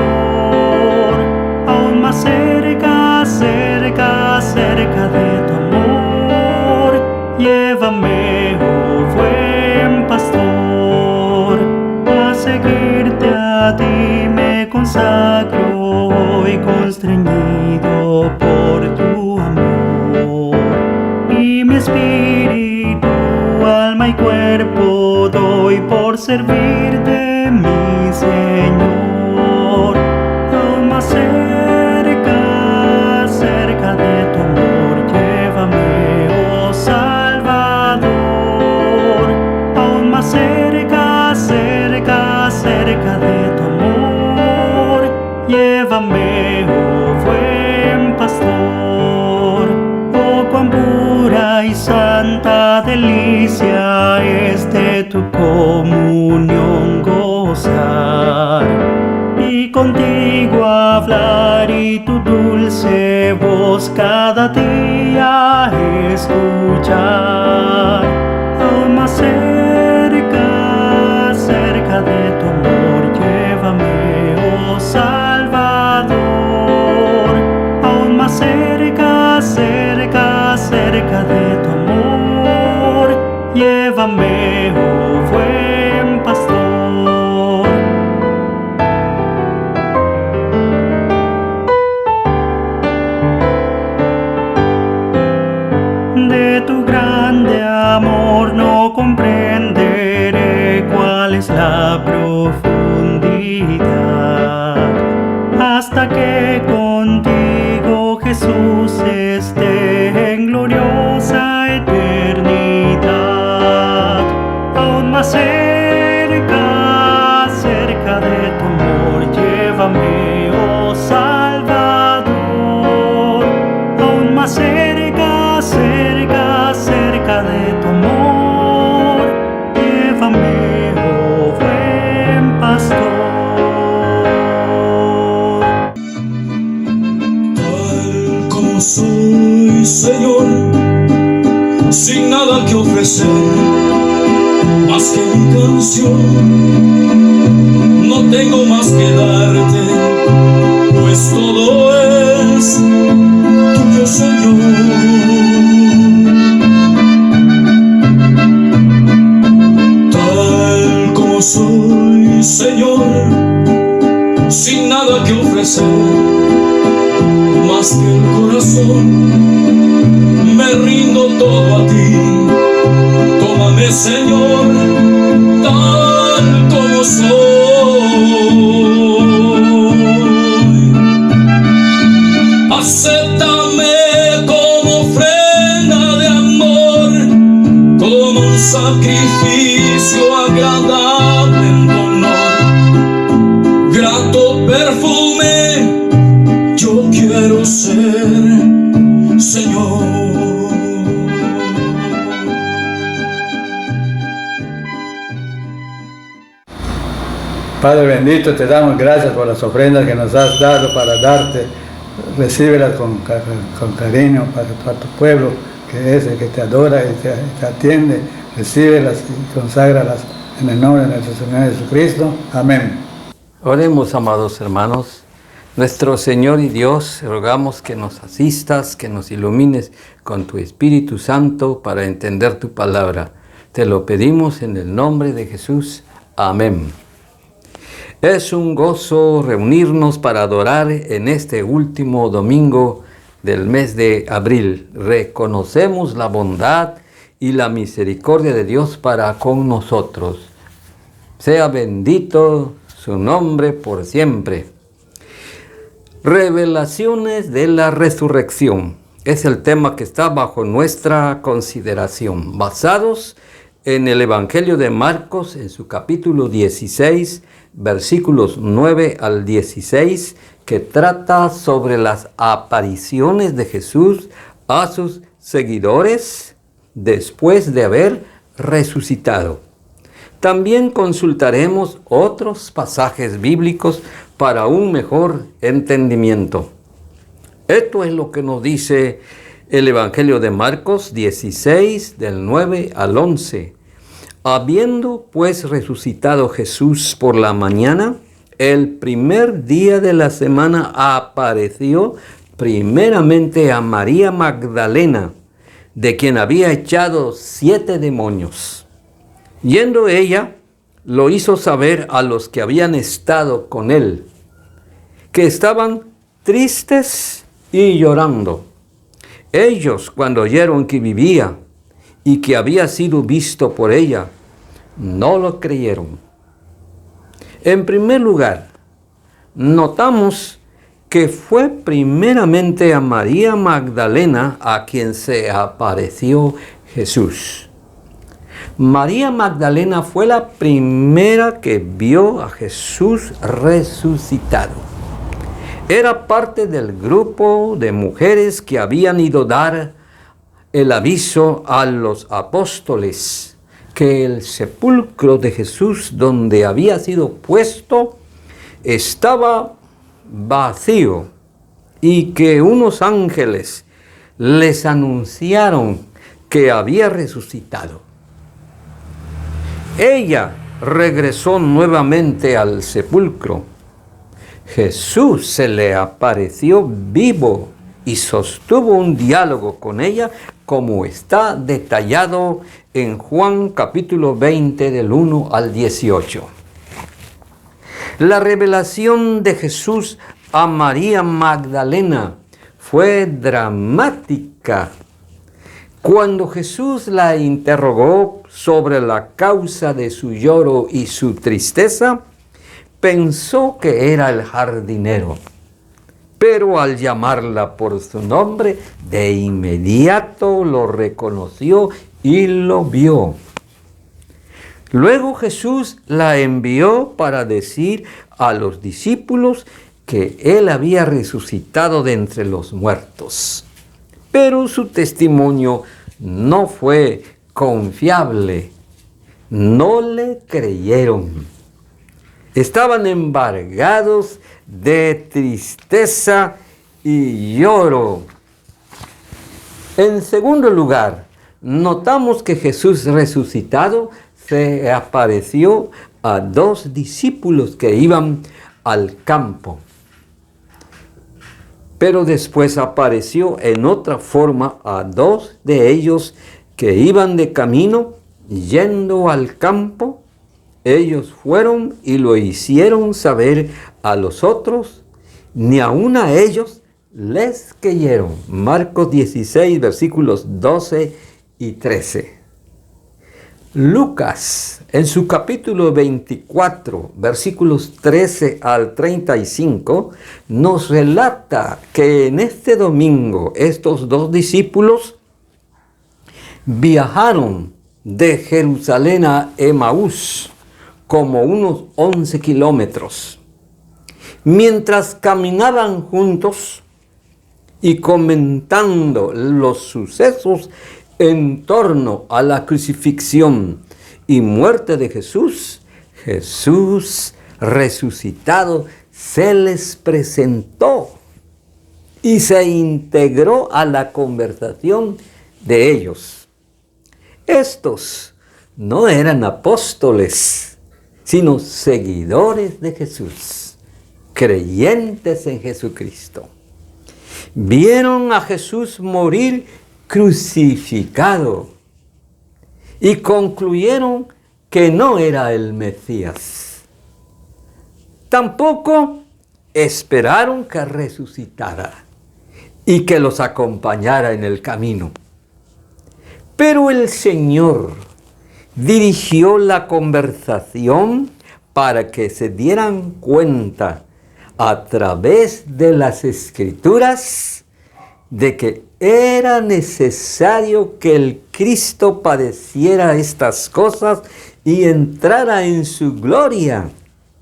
Aún más cerca, cerca, cerca de tu amor, llévame, oh buen pastor. A seguirte a ti me consagro hoy, constreñido por tu amor. Y mi espíritu, alma y cuerpo doy por servirte, mi Señor. Aún más cerca, cerca de tu amor, llévame, oh Salvador. Aún más cerca, cerca, cerca de tu amor, llévame, oh buen pastor. Oh, cuán pura y santa delicia es de tu comunión gozar, y contigo hablar y tu dulce voz cada día escuchar. Aún más cerca, cerca de tu amor, llévame, oh Salvador. Aún más cerca, cerca, cerca de tu amor, llévame, oh buen pastor. De tu grande amor no comprenderé cuál es la profundidad, hasta que contigo, Jesús, esté en gloriosa eternidad. Aún más cerca, cerca de tu amor, llévame, oh Salvador. Aún más cerca, cerca, cerca de tu amor, llévame, oh buen pastor. Tal como soy, Señor, sin nada que ofrecer, más que mi canción, no tengo más que darte, pues todo es tuyo, Señor. Tal como soy, Señor, sin nada que ofrecer, más que el corazón, me rindo todo a ti. Tómame, Señor, tal como soy. Acéptame como ofrenda de amor, como un sacrificio agradable en tu honor. Grato perfume yo quiero ser, Señor. Padre bendito, te damos gracias por las ofrendas que nos has dado para darte. Recíbelas con cariño para tu pueblo, que es el que te adora y te atiende. Recíbelas y conságralas en el nombre de nuestro Señor Jesucristo. Amén. Oremos, amados hermanos. Nuestro Señor y Dios, rogamos que nos asistas, que nos ilumines con tu Espíritu Santo para entender tu palabra. Te lo pedimos en el nombre de Jesús. Amén. Es un gozo reunirnos para adorar en este último domingo del mes de abril. Reconocemos la bondad y la misericordia de Dios para con nosotros. Sea bendito su nombre por siempre. Revelaciones de la resurrección es el tema que está bajo nuestra consideración, basados en el Evangelio de Marcos, en su capítulo 16, versículos 9 al 16, que trata sobre las apariciones de Jesús a sus seguidores después de haber resucitado. También consultaremos otros pasajes bíblicos para un mejor entendimiento. Esto es lo que nos dice el Evangelio de Marcos 16, del 9 al 11. Habiendo pues resucitado Jesús por la mañana, el primer día de la semana apareció primeramente a María Magdalena, de quien había echado 7 demonios. Yendo ella, lo hizo saber a los que habían estado con él, que estaban tristes y llorando. Ellos, cuando oyeron que vivía y que había sido visto por ella, no lo creyeron. En primer lugar, notamos que fue primeramente a María Magdalena a quien se apareció Jesús. María Magdalena fue la primera que vio a Jesús resucitado. Era parte del grupo de mujeres que habían ido a dar el aviso a los apóstoles que el sepulcro de Jesús donde había sido puesto estaba vacío y que unos ángeles les anunciaron que había resucitado. Ella regresó nuevamente al sepulcro. Jesús se le apareció vivo y sostuvo un diálogo con ella, como está detallado en Juan capítulo 20 del 1 al 18. La revelación de Jesús a María Magdalena fue dramática. Cuando Jesús la interrogó sobre la causa de su lloro y su tristeza, pensó que era el jardinero. Pero al llamarla por su nombre, de inmediato lo reconoció y lo vio. Luego Jesús la envió para decir a los discípulos que Él había resucitado de entre los muertos. Pero su testimonio no fue confiable. No le creyeron. Estaban embargados de tristeza y lloro. En segundo lugar, notamos que Jesús resucitado se apareció a 2 discípulos que iban al campo. Pero después apareció en otra forma a 2 de ellos que iban de camino yendo al campo. Ellos fueron y lo hicieron saber a los otros, ni aun a ellos les creyeron. Marcos 16, versículos 12 y 13. Lucas, en su capítulo 24, versículos 13 al 35, nos relata que en este domingo estos 2 discípulos viajaron de Jerusalén a Emaús, como unos 11 kilómetros. Mientras caminaban juntos y comentando los sucesos en torno a la crucifixión y muerte de Jesús, Jesús resucitado se les presentó y se integró a la conversación de ellos. Estos no eran apóstoles, sino seguidores de Jesús, creyentes en Jesucristo. Vieron a Jesús morir crucificado y concluyeron que no era el Mesías. Tampoco esperaron que resucitara y que los acompañara en el camino. Pero el Señor dirigió la conversación para que se dieran cuenta a través de las Escrituras de que era necesario que el Cristo padeciera estas cosas y entrara en su gloria.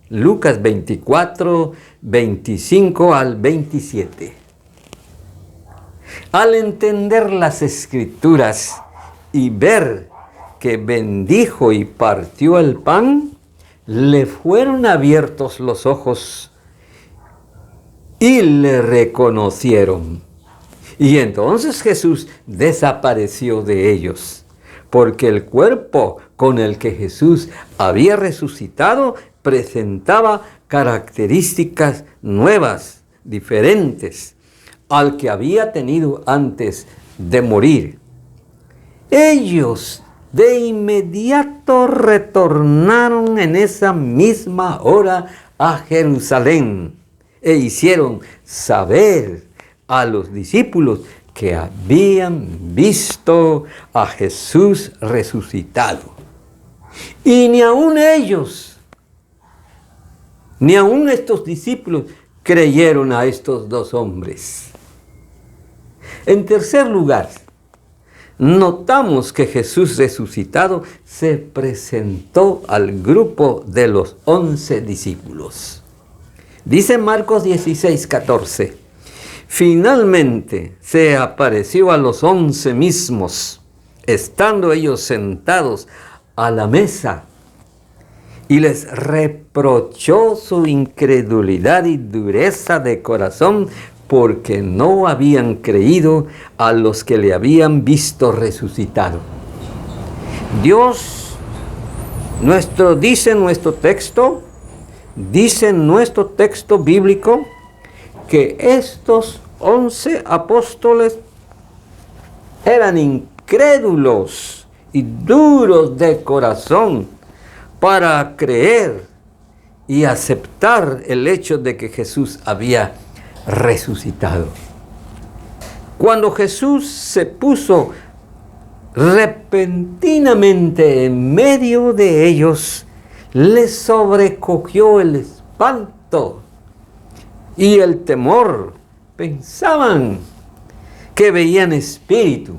Lucas 24, 25 al 27. Al entender las Escrituras y ver que bendijo y partió el pan, le fueron abiertos los ojos y le reconocieron. Y entonces Jesús desapareció de ellos, porque el cuerpo con el que Jesús había resucitado presentaba características nuevas, diferentes al que había tenido antes de morir. Ellos de inmediato retornaron en esa misma hora a Jerusalén e hicieron saber a los discípulos que habían visto a Jesús resucitado. Y ni aun ellos, ni aun estos discípulos creyeron a estos 2 hombres. En tercer lugar, notamos que Jesús resucitado se presentó al grupo de los 11 discípulos. Dice Marcos 16, 14. Finalmente se apareció a los 11 mismos, estando ellos sentados a la mesa, y les reprochó su incredulidad y dureza de corazón, porque no habían creído a los que le habían visto resucitado. Dice nuestro texto bíblico, que estos 11 apóstoles eran incrédulos y duros de corazón para creer y aceptar el hecho de que Jesús había resucitado. Cuando Jesús se puso repentinamente en medio de ellos les sobrecogió el espanto y el temor. Pensaban que veían espíritu.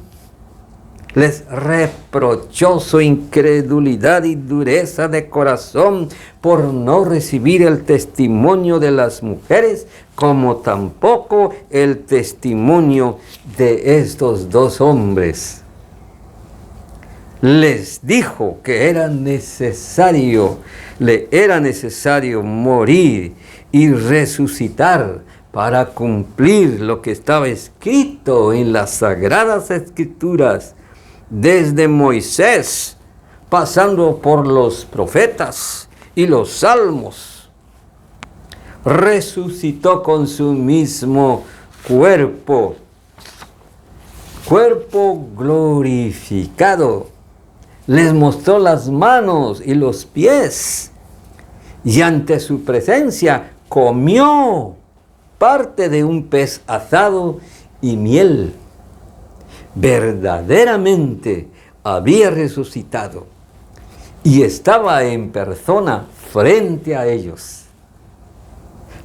Les reprochó su incredulidad y dureza de corazón por no recibir el testimonio de las mujeres, como tampoco el testimonio de estos dos hombres. Les dijo que le era necesario morir y resucitar para cumplir lo que estaba escrito en las Sagradas Escrituras, desde Moisés, pasando por los profetas y los salmos. Resucitó con su mismo cuerpo glorificado. Les mostró las manos y los pies, y ante su presencia comió parte de un pez asado y miel. Verdaderamente había resucitado y estaba en persona frente a ellos.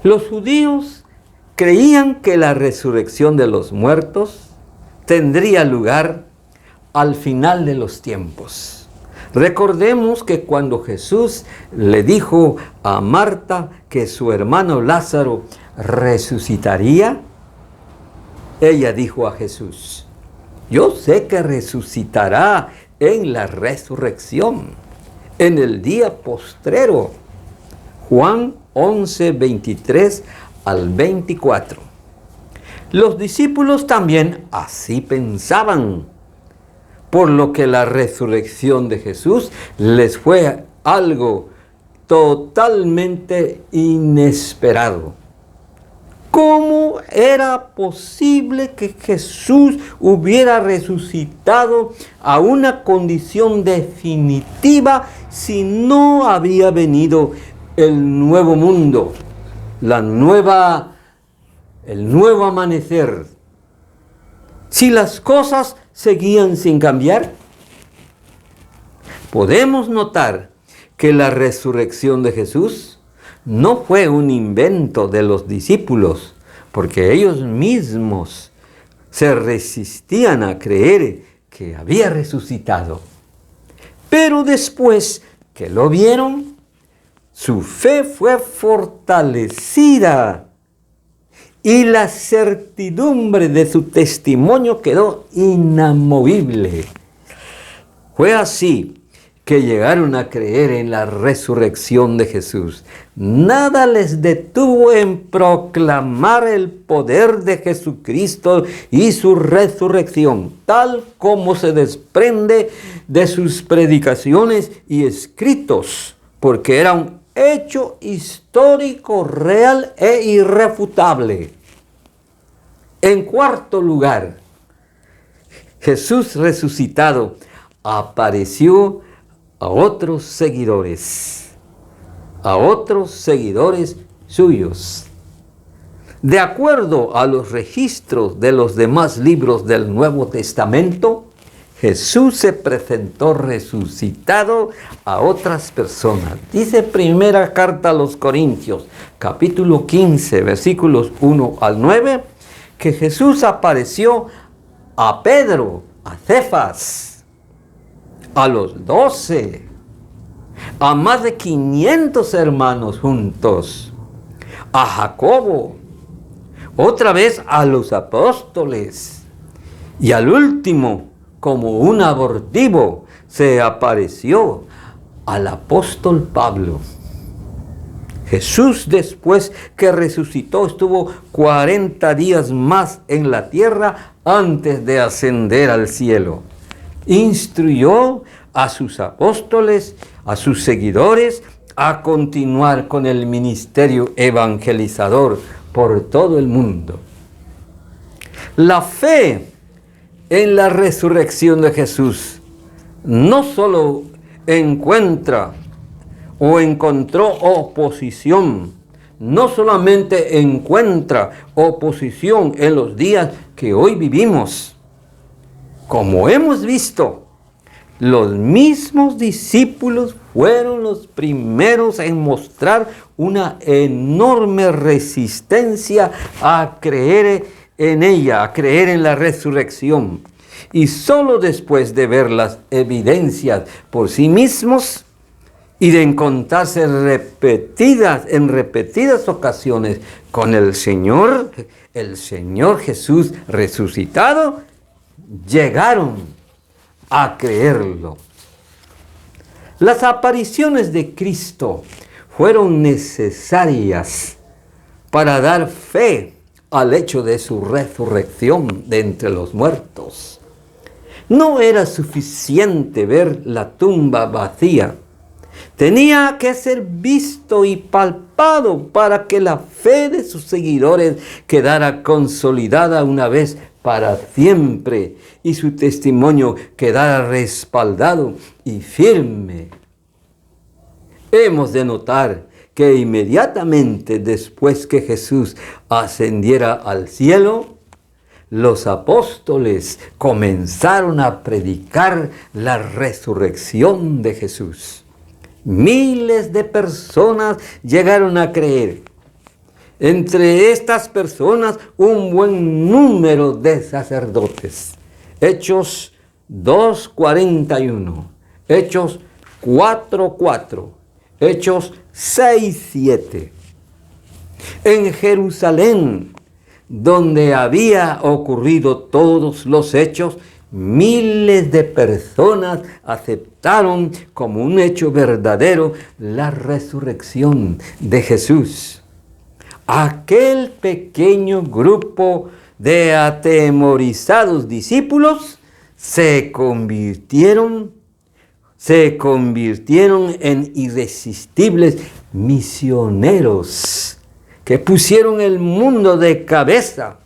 Los judíos creían que la resurrección de los muertos tendría lugar al final de los tiempos. Recordemos que cuando Jesús le dijo a Marta que su hermano Lázaro resucitaría, ella dijo a Jesús: yo sé que resucitará en la resurrección, en el día postrero. Juan 11, 23 al 24. Los discípulos también así pensaban, por lo que la resurrección de Jesús les fue algo totalmente inesperado. ¿Cómo era posible que Jesús hubiera resucitado a una condición definitiva si no había venido el nuevo mundo, el nuevo amanecer? Si las cosas seguían sin cambiar, podemos notar que la resurrección de Jesús no fue un invento de los discípulos, porque ellos mismos se resistían a creer que había resucitado. Pero después que lo vieron, su fe fue fortalecida y la certidumbre de su testimonio quedó inamovible. Fue así que llegaron a creer en la resurrección de Jesús. Nada les detuvo en proclamar el poder de Jesucristo y su resurrección, tal como se desprende de sus predicaciones y escritos, porque era un hecho histórico, real e irrefutable. En cuarto lugar, Jesús resucitado apareció a otros seguidores suyos. De acuerdo a los registros de los demás libros del Nuevo Testamento, Jesús se presentó resucitado a otras personas. Dice primera carta a los Corintios, capítulo 15, versículos 1 al 9, que Jesús apareció a Pedro, a Cefas, a los 12, a más de 500 hermanos juntos, a Jacobo, otra vez a los apóstoles, y al último, como un abortivo, se apareció al apóstol Pablo. Jesús, después que resucitó, estuvo 40 días más en la tierra antes de ascender al cielo. Instruyó a sus apóstoles, a sus seguidores, a continuar con el ministerio evangelizador por todo el mundo. La fe en la resurrección de Jesús no solo encontró oposición, no solamente encuentra oposición en los días que hoy vivimos, Como hemos visto, los mismos discípulos fueron los primeros en mostrar una enorme resistencia a creer en ella, a creer en la resurrección. Y solo después de ver las evidencias por sí mismos y de encontrarse en repetidas ocasiones con el Señor Jesús resucitado, llegaron a creerlo. Las apariciones de Cristo fueron necesarias para dar fe al hecho de su resurrección de entre los muertos. No era suficiente ver la tumba vacía. Tenía que ser visto y palpado para que la fe de sus seguidores quedara consolidada una vez para siempre y su testimonio quedara respaldado y firme. Hemos de notar que inmediatamente después que Jesús ascendiera al cielo, los apóstoles comenzaron a predicar la resurrección de Jesús. Miles de personas llegaron a creer. Entre estas personas, un buen número de sacerdotes. Hechos 2:41, Hechos 4:4, Hechos 6:7. En Jerusalén, donde había ocurrido todos los hechos, miles de personas aceptaron como un hecho verdadero la resurrección de Jesús. Aquel pequeño grupo de atemorizados discípulos se convirtieron en irresistibles misioneros que pusieron el mundo de cabeza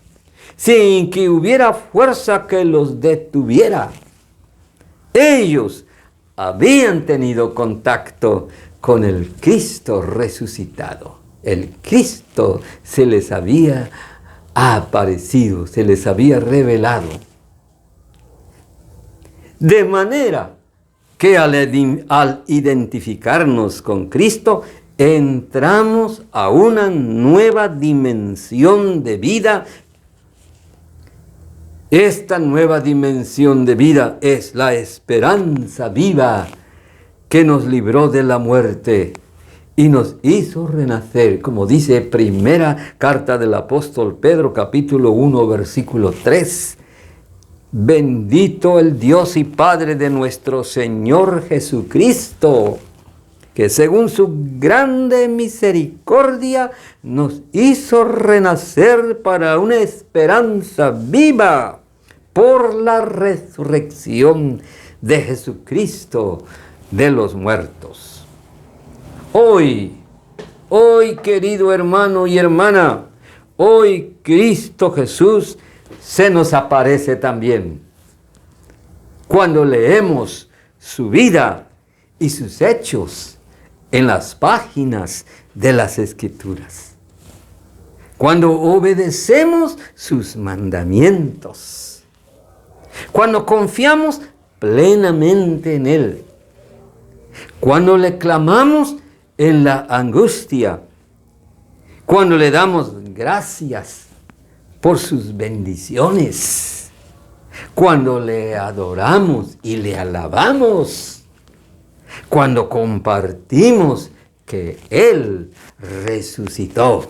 sin que hubiera fuerza que los detuviera. Ellos habían tenido contacto con el Cristo resucitado. El Cristo se les había aparecido, se les había revelado. De manera que al identificarnos con Cristo, entramos a una nueva dimensión de vida. Esta nueva dimensión de vida es la esperanza viva que nos libró de la muerte y nos hizo renacer, como dice primera carta del apóstol Pedro, capítulo 1, versículo 3. Bendito el Dios y Padre de nuestro Señor Jesucristo, que según su grande misericordia nos hizo renacer para una esperanza viva por la resurrección de Jesucristo de los muertos. Hoy, querido hermano y hermana, hoy Cristo Jesús se nos aparece también. Cuando leemos su vida y sus hechos en las páginas de las Escrituras. Cuando obedecemos sus mandamientos. Cuando confiamos plenamente en Él. Cuando le clamamos en la angustia. Cuando le damos gracias por sus bendiciones. Cuando le adoramos y le alabamos. Cuando compartimos que Él resucitó.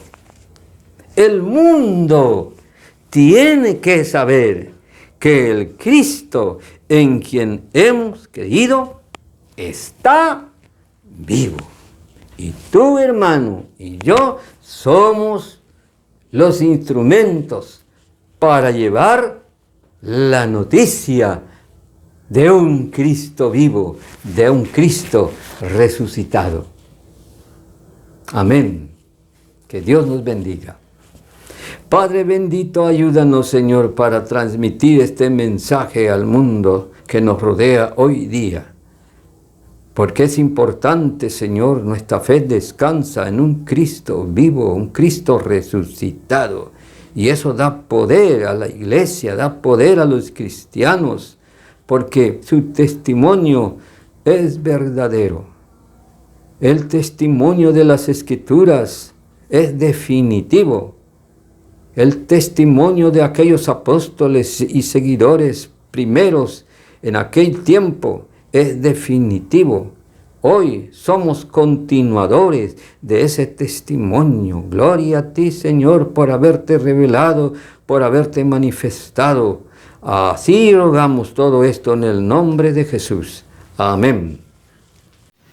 El mundo tiene que saber que el Cristo en quien hemos creído está vivo. Y tú, hermano, y yo somos los instrumentos para llevar la noticia de un Cristo vivo, de un Cristo resucitado. Amén. Que Dios nos bendiga. Padre bendito, ayúdanos, Señor, para transmitir este mensaje al mundo que nos rodea hoy día. Porque es importante, Señor, nuestra fe descansa en un Cristo vivo, un Cristo resucitado. Y eso da poder a la iglesia, da poder a los cristianos porque su testimonio es verdadero. El testimonio de las Escrituras es definitivo. El testimonio de aquellos apóstoles y seguidores primeros en aquel tiempo es definitivo. Hoy somos continuadores de ese testimonio. Gloria a ti, Señor, por haberte revelado, por haberte manifestado. Así rogamos todo esto en el nombre de Jesús. Amén.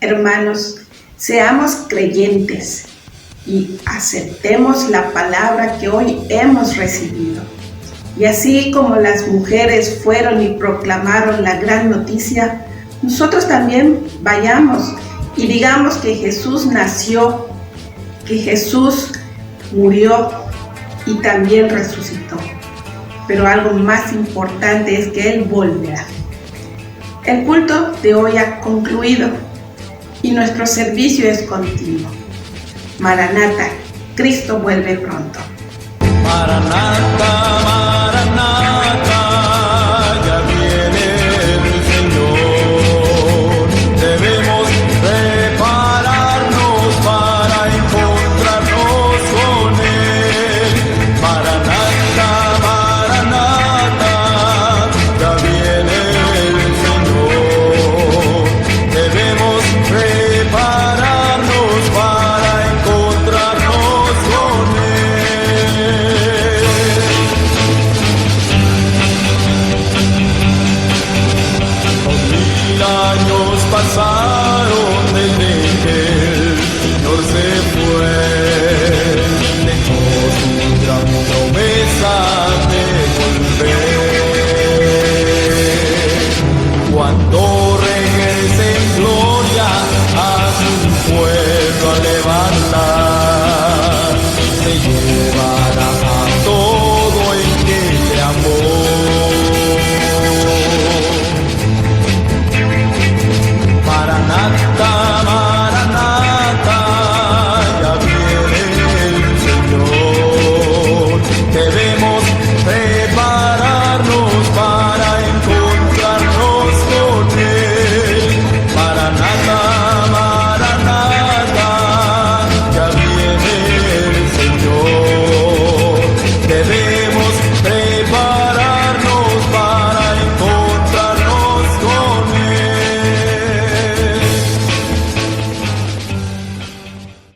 Hermanos, seamos creyentes y aceptemos la palabra que hoy hemos recibido. Y así como las mujeres fueron y proclamaron la gran noticia, nosotros también vayamos y digamos que Jesús nació, que Jesús murió y también resucitó. Pero algo más importante es que Él volverá. El culto de hoy ha concluido y nuestro servicio es continuo. Maranata, Cristo vuelve pronto. Maranata, Maranata, ya viene el Señor. Debemos prepararnos para encontrarnos con Él. Maranata, Maranata, ya viene el Señor. Debemos prepararnos para encontrarnos con Él. 2000 años pasaron.